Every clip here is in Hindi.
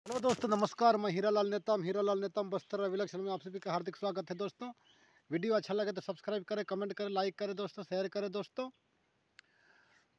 हेलो दोस्तों, नमस्कार। मैं हीरालाल नेतम बस्तर विलक्षण में आप सभी का हार्दिक स्वागत है। दोस्तों, वीडियो अच्छा लगे तो सब्सक्राइब करें, कमेंट करें, लाइक करें दोस्तों, शेयर करें दोस्तों।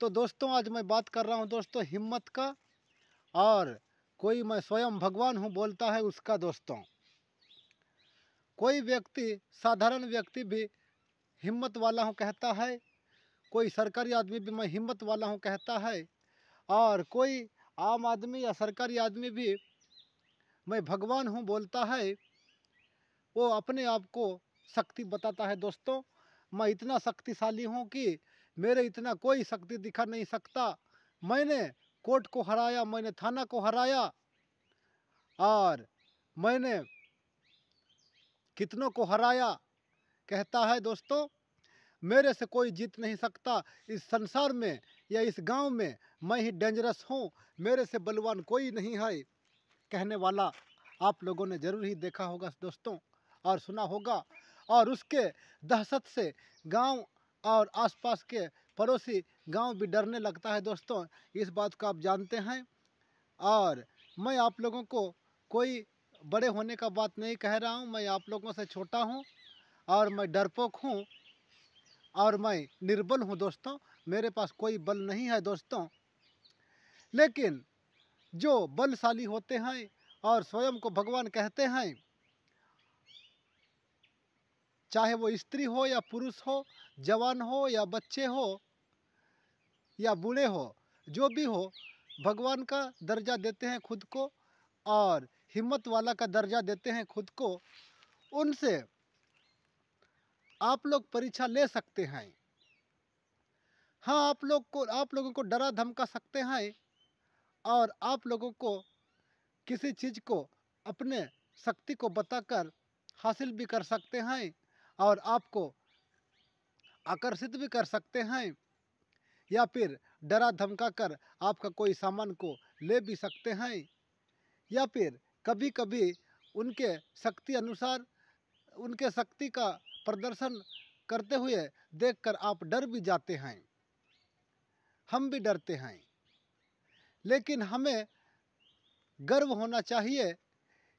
तो दोस्तों, आज मैं बात कर रहा हूं दोस्तों हिम्मत का, और कोई मैं स्वयं भगवान हूं बोलता है उसका। दोस्तों, कोई व्यक्ति, साधारण व्यक्ति भी हिम्मत वाला हूं कहता है, कोई सरकारी आदमी भी मैं हिम्मत वाला हूं कहता है, और कोई आम आदमी या सरकारी आदमी भी मैं भगवान हूं बोलता है। वो अपने आप को शक्ति बताता है। दोस्तों, मैं इतना शक्तिशाली हूँ कि मेरे इतना कोई शक्ति दिखा नहीं सकता। मैंने कोर्ट को हराया, मैंने थाना को हराया, और मैंने कितनों को हराया कहता है। दोस्तों, मेरे से कोई जीत नहीं सकता इस संसार में या इस गांव में। मैं ही डेंजरस हूँ, मेरे से बलवान कोई नहीं है कहने वाला आप लोगों ने ज़रूर ही देखा होगा दोस्तों, और सुना होगा। और उसके दहशत से गांव और आसपास के पड़ोसी गांव भी डरने लगता है। दोस्तों, इस बात को आप जानते हैं। और मैं आप लोगों को कोई बड़े होने का बात नहीं कह रहा हूं। मैं आप लोगों से छोटा हूं, और मैं डरपोक हूं, और मैं निर्बल हूं। दोस्तों, मेरे पास कोई बल नहीं है दोस्तों। लेकिन जो बलशाली होते हैं और स्वयं को भगवान कहते हैं, चाहे वो स्त्री हो या पुरुष हो, जवान हो या बच्चे हो या बूढ़े हो, जो भी हो, भगवान का दर्जा देते हैं खुद को, और हिम्मत वाला का दर्जा देते हैं खुद को। उनसे आप लोग परीक्षा ले सकते हैं। हाँ, आप लोगों को डरा धमका सकते हैं, और आप लोगों को किसी चीज़ को अपने शक्ति को बताकर हासिल भी कर सकते हैं, और आपको आकर्षित भी कर सकते हैं, या फिर डरा धमका कर आपका कोई सामान को ले भी सकते हैं, या फिर कभी कभी उनके शक्ति अनुसार उनके शक्ति का प्रदर्शन करते हुए देखकर आप डर भी जाते हैं। हम भी डरते हैं, लेकिन हमें गर्व होना चाहिए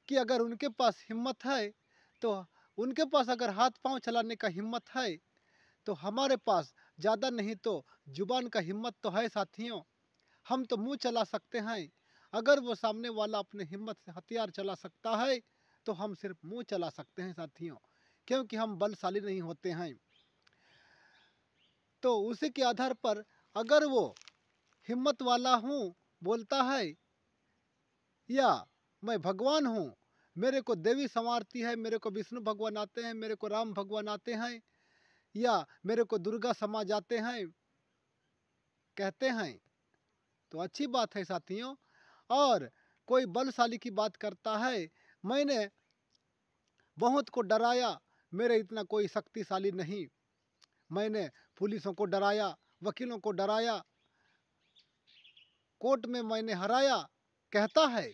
कि अगर उनके पास हिम्मत है, तो उनके पास अगर हाथ पांव चलाने का हिम्मत है, तो हमारे पास ज़्यादा नहीं तो जुबान का हिम्मत तो है साथियों। हम तो मुंह चला सकते हैं। अगर वो सामने वाला अपने हिम्मत से हथियार चला सकता है, तो हम सिर्फ मुंह चला सकते हैं साथियों, क्योंकि हम बलशाली नहीं होते हैं। तो उसी के आधार पर अगर वो हिम्मत वाला हूँ बोलता है, या मैं भगवान हूँ, मेरे को देवी संवारती है, मेरे को विष्णु भगवान आते हैं, मेरे को राम भगवान आते हैं, या मेरे को दुर्गा समा जाते हैं कहते हैं, तो अच्छी बात है साथियों। और कोई बलशाली की बात करता है, मैंने बहुत को डराया, मेरे इतना कोई शक्तिशाली नहीं। मैंने पुलिसों को डराया, वकीलों को डराया, कोर्ट में मैंने हराया कहता है,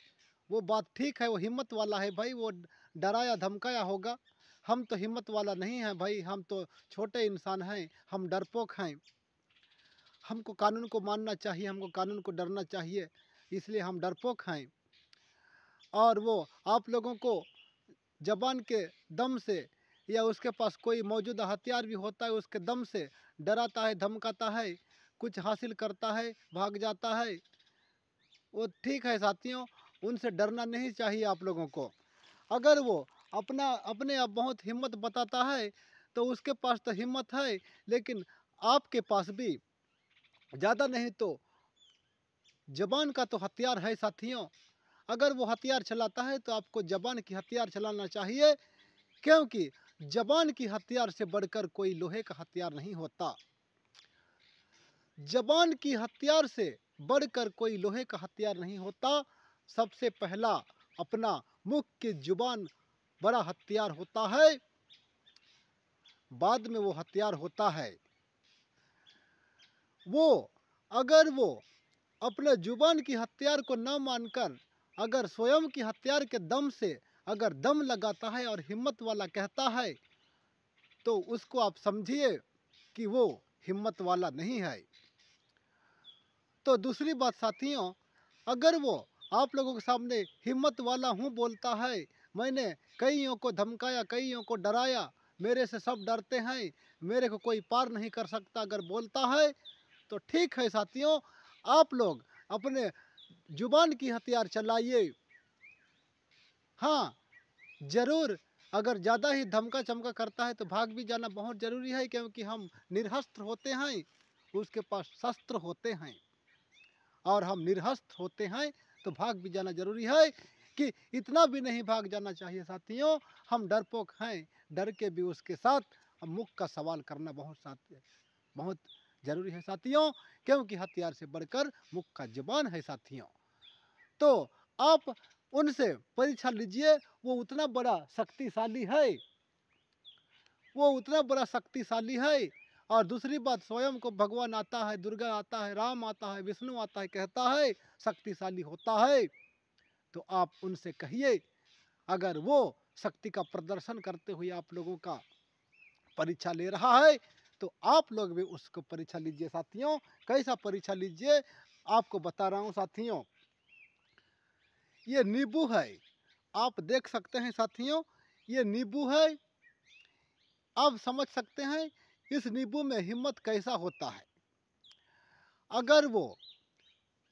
वो बात ठीक है, वो हिम्मत वाला है भाई, वो डराया धमकाया होगा। हम तो हिम्मत वाला नहीं है भाई, हम तो छोटे इंसान हैं, हम डरपोक हैं। हमको कानून को मानना चाहिए, हमको कानून को डरना चाहिए, इसलिए हम डरपोक हैं। और वो आप लोगों को जबान के दम से, या उसके पास कोई मौजूदा हथियार भी होता है उसके दम से डराता है, धमकाता है, कुछ हासिल करता है, भाग जाता है। वो ठीक है साथियों, उनसे डरना नहीं चाहिए आप लोगों को। अगर वो अपने आप बहुत हिम्मत बताता है, तो उसके पास तो हिम्मत है, लेकिन आपके पास भी ज़्यादा नहीं तो जबान का तो हथियार है साथियों। अगर वो हथियार चलाता है, तो आपको जबान की हथियार चलाना चाहिए, क्योंकि जबान की हथियार से बढ़कर कोई लोहे का हथियार नहीं होता। जबान की हथियार से बढ़कर कोई लोहे का हथियार नहीं होता। सबसे पहला अपना मुख की जुबान बड़ा हथियार होता है, बाद में वो हथियार होता है। अगर वो अपने जुबान की हथियार को न मानकर अगर स्वयं की हथियार के दम से अगर दम लगाता है और हिम्मत वाला कहता है, तो उसको आप समझिए कि वो हिम्मत वाला नहीं है। तो दूसरी बात साथियों, अगर वो आप लोगों के सामने हिम्मत वाला हूँ बोलता है। मैंने कईयों को धमकाया, कईयों को डराया, मेरे से सब डरते हैं, मेरे को कोई पार नहीं कर सकता अगर बोलता है तो ठीक है साथियों, आप लोग अपने जुबान की हथियार चलाइए। हाँ, ज़रूर अगर ज़्यादा ही धमका चमका करता है तो भाग भी जाना बहुत ज़रूरी है, क्योंकि हम निरहस्त्र होते हैं, उसके पास शस्त्र होते हैं और हम निरहस्त्र होते हैं, तो भाग भी जाना ज़रूरी है। कि इतना भी नहीं भाग जाना चाहिए साथियों, हम डरपोक हैं, डर के भी उसके साथ हम मुख का सवाल करना बहुत ज़रूरी है साथियों, क्योंकि हथियार से बढ़कर मुख का ज़ुबान है साथियों। तो आप उनसे परीक्षा लीजिए, वो उतना बड़ा शक्तिशाली है, वो उतना बड़ा शक्तिशाली है। और दूसरी बात, स्वयं को भगवान आता है, दुर्गा आता है, राम आता है, विष्णु आता है, कहता है शक्तिशाली होता है। तो आप उनसे कहिए, अगर वो शक्ति का प्रदर्शन करते हुए आप लोगों का परीक्षा ले रहा है तो आप लोग भी उसको परीक्षा लीजिए साथियों। कैसा परीक्षा लीजिए, आपको बता रहा हूँ साथियों। ये नींबू है, आप देख सकते हैं साथियों, ये नींबू है। आप समझ सकते हैं इस नींबू में हिम्मत कैसा होता है। अगर वो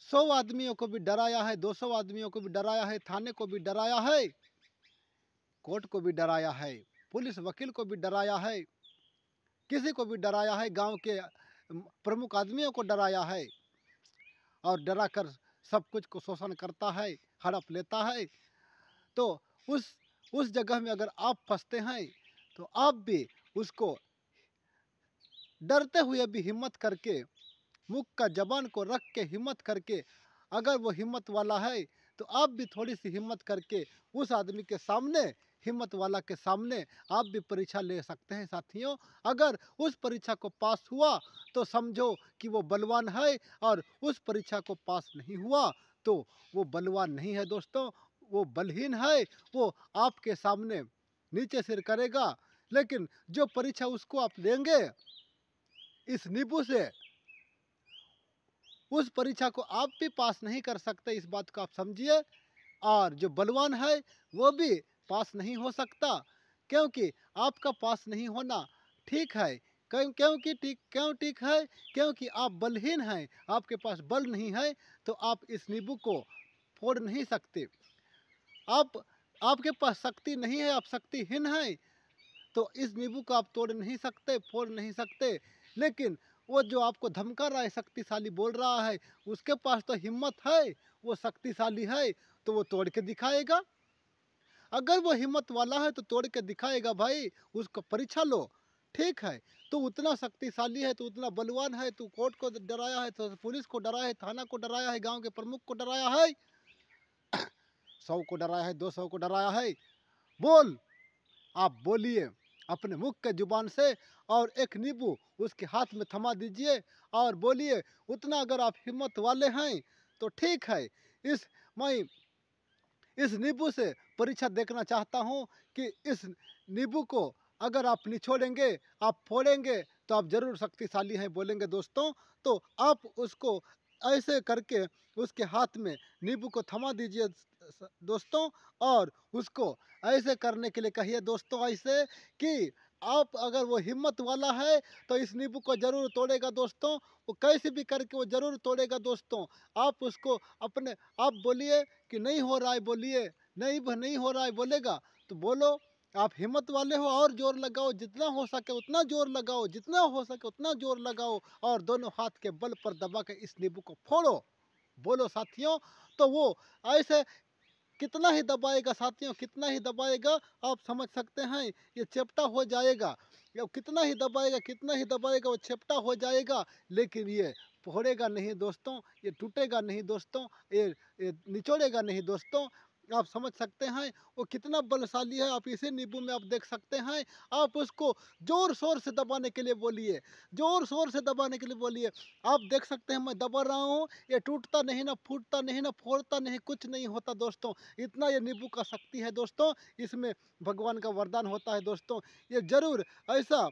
100 आदमियों को भी डराया है, 200 आदमियों को भी डराया है, थाने को भी डराया है, कोर्ट को भी डराया है, पुलिस वकील को भी डराया है, किसी को भी डराया है, गांव के प्रमुख आदमियों को डराया है, और डरा कर सब कुछ को शोषण करता है, हड़प लेता है, तो उस जगह में अगर आप फंसते हैं तो आप भी उसको डरते हुए भी हिम्मत करके, मुख का जबान को रख के हिम्मत करके, अगर वो हिम्मत वाला है तो आप भी थोड़ी सी हिम्मत करके उस आदमी के सामने, हिम्मत वाला के सामने आप भी परीक्षा ले सकते हैं साथियों। अगर उस परीक्षा को पास हुआ तो समझो कि वो बलवान है, और उस परीक्षा को पास नहीं हुआ तो वो बलवान नहीं है दोस्तों, वो बलहीन है, वो आपके सामने नीचे सिर करेगा। लेकिन जो परीक्षा उसको आप देंगे इस नींबू से, उस परीक्षा को आप भी पास नहीं कर सकते, इस बात को आप समझिए। और जो बलवान है वो भी पास नहीं हो सकता, क्योंकि आपका पास नहीं होना ठीक है। क्यों ठीक है, क्योंकि आप बलहीन हैं, आपके पास बल नहीं है, तो आप इस नींबू को फोड़ नहीं सकते। आपके पास शक्ति नहीं है, आप शक्तिहीन हैं, तो इस नींबू को आप तोड़ नहीं सकते, फोड़ नहीं सकते। लेकिन वो जो आपको धमका रहा है, शक्तिशाली बोल रहा है, उसके पास तो हिम्मत है, वो शक्तिशाली है, तो वो तोड़ के दिखाएगा। अगर वो हिम्मत वाला है तो तोड़ के दिखाएगा भाई, उसको परीक्षा लो। ठीक है, तो उतना शक्तिशाली है, तो उतना बलवान है, तो कोर्ट को डराया है, तो पुलिस को डराया है, थाना को डराया है, गांव के प्रमुख को डराया है, 100 को डराया है, 200 को डराया है। बोल, आप बोलिए अपने मुख के जुबान से, और एक नींबू उसके हाथ में थमा दीजिए और बोलिए। उतना अगर आप हिम्मत वाले हैं तो ठीक है, मैं इस नींबू से परीक्षा देखना चाहता हूँ कि इस नींबू को अगर आप निचोड़ेंगे, आप फोड़ेंगे, तो आप जरूर शक्तिशाली हैं बोलेंगे दोस्तों। तो आप उसको ऐसे करके उसके हाथ में नींबू को थमा दीजिए दोस्तों, और उसको ऐसे करने के लिए कहिए दोस्तों, ऐसे कि आप अगर वो हिम्मत वाला है तो इस नींबू को जरूर तोड़ेगा दोस्तों, वो कैसे भी करके वो जरूर तोड़ेगा दोस्तों। आप उसको अपने आप बोलिए कि नहीं हो रहा है, बोलिए नहीं हो रहा है, बोलेगा तो बोलो आप हिम्मत वाले हो, और जोर लगाओ, जितना हो सके उतना जोर लगाओ, जितना हो सके उतना जोर लगाओ, और दोनों हाथ के बल पर दबा के इस नींबू को फोड़ो। बोलो साथियों, तो वो ऐसे कितना ही दबाएगा साथियों, कितना ही दबाएगा, आप समझ सकते हैं, ये चेप्टा हो जाएगा। ये कितना ही दबाएगा, कितना ही दबाएगा, वो चेप्टा हो जाएगा, लेकिन ये फोड़ेगा नहीं दोस्तों, ये टूटेगा नहीं दोस्तों, ये निचोड़ेगा नहीं दोस्तों। आप समझ सकते हैं वो कितना बलशाली है, आप इसी नींबू में आप देख सकते हैं। आप उसको जोर शोर से दबाने के लिए बोलिए, जोर शोर से दबाने के लिए बोलिए। आप देख सकते हैं मैं दबा रहा हूँ, ये टूटता नहीं, ना फूटता नहीं, ना फोड़ता नहीं, कुछ नहीं होता दोस्तों। इतना ये नींबू का शक्ति है दोस्तों, इसमें भगवान का वरदान होता है दोस्तों। ये जरूर ऐसा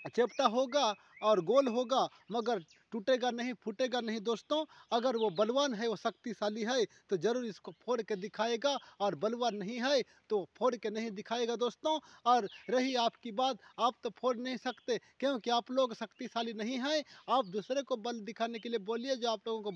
चेप्टा होगा और गोल होगा, मगर टूटेगा नहीं, फूटेगा नहीं दोस्तों। अगर वो बलवान है, वो शक्तिशाली है, तो ज़रूर इसको फोड़ के दिखाएगा, और बलवान नहीं है तो फोड़ के नहीं दिखाएगा दोस्तों। और रही आपकी बात, आप तो फोड़ नहीं सकते क्योंकि आप लोग शक्तिशाली नहीं हैं। आप दूसरे को बल दिखाने के लिए बोलिए, जो आप लोगों को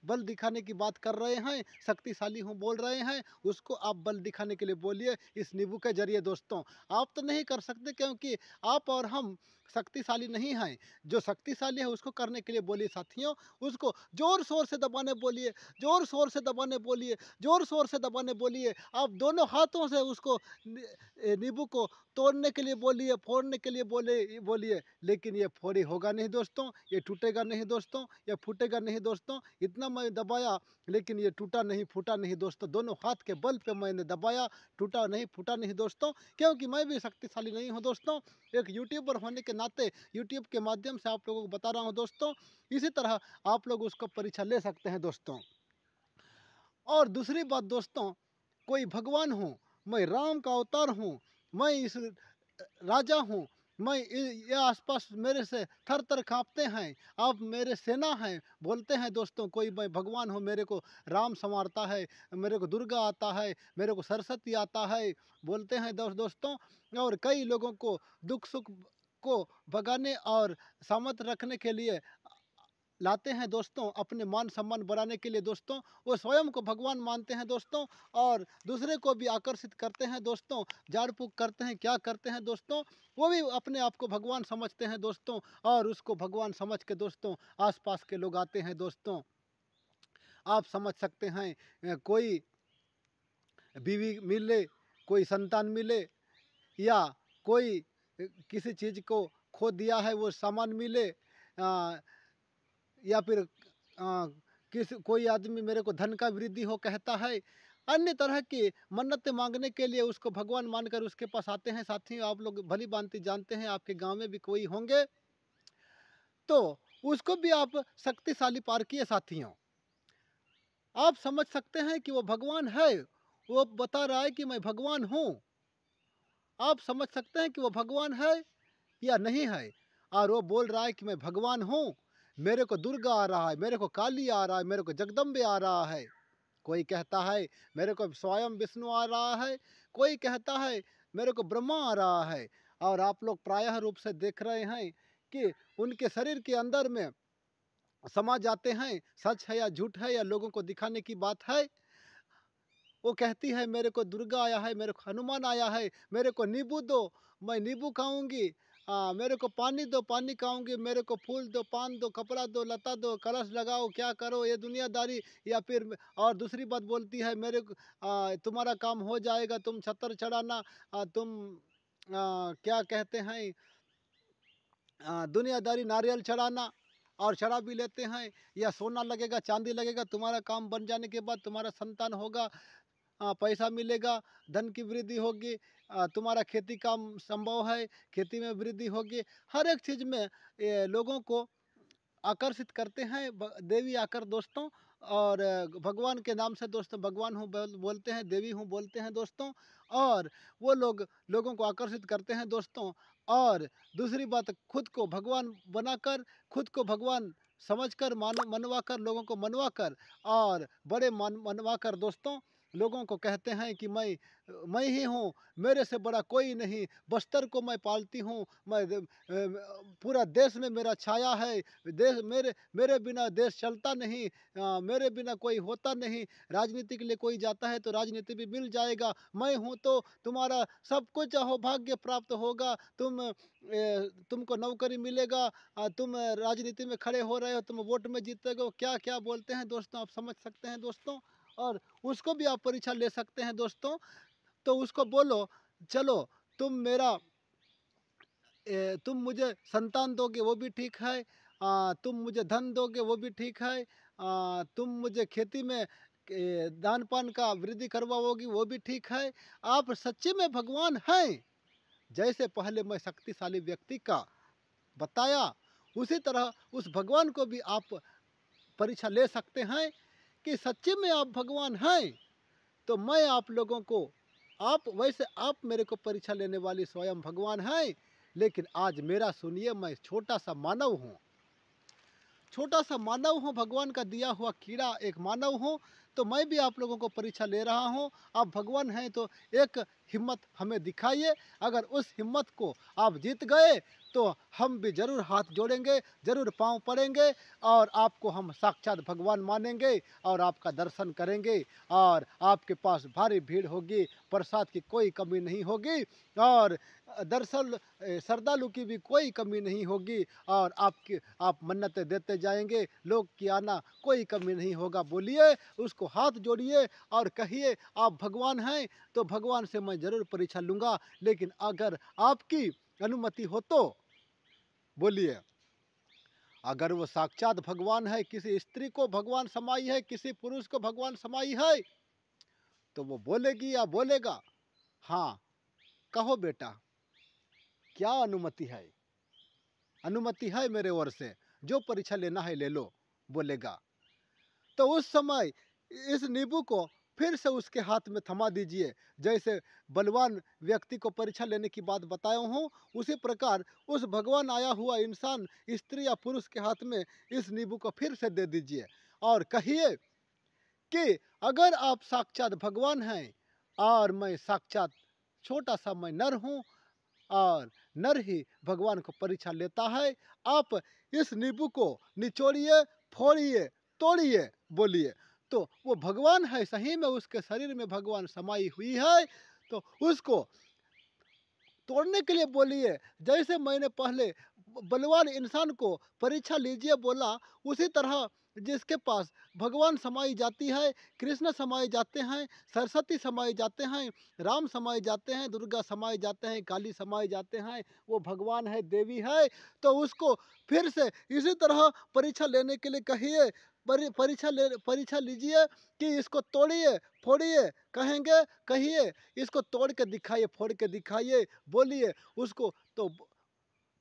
बल दिखाने की बात कर रहे हैं, शक्तिशाली हूँ बोल रहे हैं, उसको आप बल दिखाने के लिए बोलिए इस नींबू के जरिए दोस्तों। आप तो नहीं कर सकते क्योंकि आप और हम शक्तिशाली नहीं हैं। जो शक्तिशाली है उसको करने के लिए बोलिए साथियों, उसको ज़ोर शोर से दबाने बोलिए, ज़ोर शोर से दबाने बोलिए, ज़ोर शोर से दबाने बोलिए। आप दोनों हाथों से उसको नींबू को तोड़ने के लिए बोलिए, फोड़ने के लिए बोलिए। लेकिन ये फोड़ी होगा नहीं दोस्तों, ये टूटेगा नहीं दोस्तों, ये फूटेगा नहीं दोस्तों। इतना मैं दबाया लेकिन ये टूटा नहीं, फूटा नहीं दोस्तों। दोनों हाथ के बल पे मैंने दबाया, टूटा नहीं, फूटा नहीं दोस्तों, क्योंकि मैं भी शक्तिशाली नहीं हूँ दोस्तों। एक यूट्यूबर होने के नाते यूट्यूब के माध्यम से आप लोगों को बता रहा हूँ दोस्तों। इसी तरह आप लोग उसको परीक्षा ले सकते हैं दोस्तों। और दूसरी बात दोस्तों, कोई भगवान हूँ, मैं राम का अवतार हूँ, मैं इस राजा हूँ, मैं ये आसपास मेरे से थर थर काँपते हैं, आप मेरे सेना हैं बोलते हैं दोस्तों। कोई मैं भगवान हूँ, मेरे को राम संवारता है, मेरे को दुर्गा आता है, मेरे को सरस्वती आता है बोलते हैं दोस्तों। और कई लोगों को दुख सुख को भगाने और सामत रखने के लिए लाते हैं दोस्तों, अपने मान सम्मान बढ़ाने के लिए दोस्तों। वो स्वयं को भगवान मानते हैं दोस्तों, और दूसरे को भी आकर्षित करते हैं दोस्तों। झाड़ फूँक करते हैं, क्या करते हैं दोस्तों, वो भी अपने आप को भगवान समझते हैं दोस्तों, और उसको भगवान समझ के दोस्तों आसपास के लोग आते हैं दोस्तों। आप समझ सकते हैं, कोई बीवी मिले, कोई संतान मिले, या कोई किसी चीज़ को खो दिया है वो सामान मिले, या फिर कोई आदमी मेरे को धन का वृद्धि हो कहता है। अन्य तरह की मन्नतें मांगने के लिए उसको भगवान मानकर उसके पास आते हैं साथियों। आप लोग भली भांति जानते हैं, आपके गांव में भी कोई होंगे, तो उसको भी आप शक्तिशाली पारखिए साथियों। आप समझ सकते हैं कि वो भगवान है, वो बता रहा है कि मैं भगवान हूँ। आप समझ सकते हैं कि वो भगवान है या नहीं है, और वो बोल रहा है कि मैं भगवान हूँ। मेरे को दुर्गा आ रहा है, मेरे को काली आ रहा है, मेरे को जगदम्बे आ रहा है। कोई कहता है मेरे को स्वयं विष्णु आ रहा है, कोई कहता है मेरे को ब्रह्मा आ रहा है। और आप लोग प्रायः रूप से देख रहे हैं कि उनके शरीर के अंदर में समा जाते हैं। सच है या झूठ है या लोगों को दिखाने की बात है। वो कहती है मेरे को दुर्गा आया है, मेरे को हनुमान आया है, मेरे को नींबू दो, मैं नींबू खाऊंगी। मेरे को पानी दो, पानी खाऊंगी, मेरे को फूल दो, पान दो, कपड़ा दो, लता दो, कलश लगाओ, क्या करो ये दुनियादारी। या फिर और दूसरी बात बोलती है मेरे को तुम्हारा काम हो जाएगा, तुम छतर चढ़ाना, तुम क्या कहते हैं, दुनियादारी नारियल चढ़ाना, और चढ़ा भी लेते हैं। या सोना लगेगा, चांदी लगेगा, तुम्हारा काम बन जाने के बाद तुम्हारा संतान होगा, पैसा मिलेगा, धन की वृद्धि होगी, तुम्हारा खेती काम संभव है, खेती में वृद्धि होगी। हर एक चीज़ में ये लोगों को आकर्षित करते हैं देवी आकर दोस्तों। और भगवान के नाम से दोस्तों भगवान हूँ बोलते हैं, देवी हूँ बोलते हैं दोस्तों। और वो लोग लोगों को आकर्षित करते हैं दोस्तों। और दूसरी बात, खुद को भगवान बनाकर, खुद को भगवान समझकर, मनवा कर, लोगों को मनवा कर, और बड़े मनवा कर दोस्तों लोगों को कहते हैं कि मैं ही हूँ, मेरे से बड़ा कोई नहीं, बस्तर को मैं पालती हूँ, मैं पूरा देश में मेरा छाया है, देश मेरे मेरे बिना देश चलता नहीं, मेरे बिना कोई होता नहीं। राजनीति के लिए कोई जाता है तो राजनीति भी मिल जाएगा, मैं हूँ तो तुम्हारा सब कुछ सौभाग्य प्राप्त होगा, तुमको नौकरी मिलेगा, तुम राजनीति में खड़े हो रहे हो, तुम वोट में जीतोगे, वो क्या क्या बोलते हैं दोस्तों, आप समझ सकते हैं दोस्तों। और उसको भी आप परीक्षा ले सकते हैं दोस्तों। तो उसको बोलो, चलो तुम मेरा तुम मुझे संतान दोगे वो भी ठीक है, तुम मुझे धन दोगे वो भी ठीक है, तुम मुझे खेती में दान पान का वृद्धि करवाओगी वो भी ठीक है। आप सच्चे में भगवान हैं, जैसे पहले मैं शक्तिशाली व्यक्ति का बताया, उसी तरह उस भगवान को भी आप परीक्षा ले सकते हैं कि सच्चे में आप भगवान हैं। तो मैं आप लोगों को, आप वैसे आप मेरे को परीक्षा लेने वाली स्वयं भगवान हैं, लेकिन आज मेरा सुनिए, मैं छोटा सा मानव हूँ, छोटा सा मानव हूँ, भगवान का दिया हुआ कीड़ा एक मानव हूँ। तो मैं भी आप लोगों को परीक्षा ले रहा हूँ। आप भगवान हैं तो एक हिम्मत हमें दिखाइए। अगर उस हिम्मत को आप जीत गए तो हम भी ज़रूर हाथ जोड़ेंगे, ज़रूर पाँव पड़ेंगे और आपको हम साक्षात भगवान मानेंगे और आपका दर्शन करेंगे और आपके पास भारी भीड़ होगी, प्रसाद की कोई कमी नहीं होगी और दरअसल श्रद्धालु की भी कोई कमी नहीं होगी और आप मन्नतें देते जाएंगे, लोग की आना कोई कमी नहीं होगा। बोलिए, उसको हाथ जोड़िए और कहिए आप भगवान हैं तो भगवान से मैं ज़रूर परीक्षा लूँगा, लेकिन अगर आपकी अनुमति हो तो बोलिए। अगर वो साक्षात भगवान है, किसी स्त्री को भगवान समाई है, किसी पुरुष को भगवान समाई है, तो वो बोलेगी या बोलेगा, हाँ कहो बेटा, क्या अनुमति है? अनुमति है मेरे ओर से, जो परीक्षा लेना है ले लो, बोलेगा। तो उस समय इस नींबू को फिर से उसके हाथ में थमा दीजिए। जैसे बलवान व्यक्ति को परीक्षा लेने की बात बताया हूँ, उसी प्रकार उस भगवान आया हुआ इंसान, स्त्री या पुरुष के हाथ में इस नींबू को फिर से दे दीजिए और कहिए कि अगर आप साक्षात भगवान हैं और मैं साक्षात छोटा सा मैं नर हूँ और नर ही भगवान को परीक्षा लेता है, आप इस नींबू को निचोड़िए, फोड़िए, तोड़िए, बोलिए। तो वो भगवान है, सही में उसके शरीर में भगवान समाई हुई है, तो उसको तोड़ने के लिए बोलिए। जैसे मैंने पहले बलवान इंसान को परीक्षा लीजिए बोला, उसी तरह जिसके पास भगवान समाई जाती है, कृष्ण समाए जाते हैं, सरस्वती समाए जाते हैं, राम समाए जाते हैं, दुर्गा समाए जाते हैं, काली समाए जाते हैं, वो भगवान है, देवी है। तो उसको फिर से इसी तरह परीक्षा लेने के लिए कहिए, परीक्षा लीजिए कि इसको तोड़िए, फोड़िए, कहेंगे कहिए, इसको तोड़ के दिखाइए, फोड़ के दिखाइए, बोलिए उसको। तो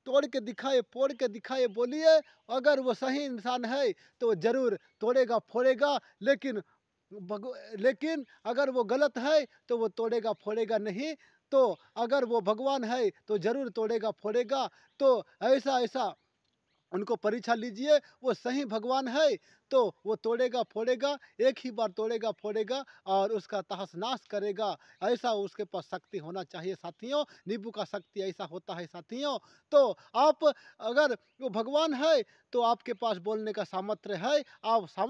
तोड़ के दिखाए, फोड़ के दिखाए, बोलिए। अगर वो सही इंसान है तो वो ज़रूर तोड़ेगा, फोड़ेगा, लेकिन अगर वो गलत है तो वो तोड़ेगा, फोड़ेगा नहीं। तो अगर वो भगवान है तो ज़रूर तोड़ेगा, फोड़ेगा। तो ऐसा ऐसा उनको परीक्षा लीजिए, वो सही भगवान है तो वो तोड़ेगा, फोड़ेगा, एक ही बार तोड़ेगा, फोड़ेगा और उसका तहस-नहस करेगा। ऐसा उसके पास शक्ति होना चाहिए साथियों, नींबू का शक्ति ऐसा होता है साथियों। तो आप, अगर वो भगवान है तो आपके पास बोलने का सामर्थ्य है, आप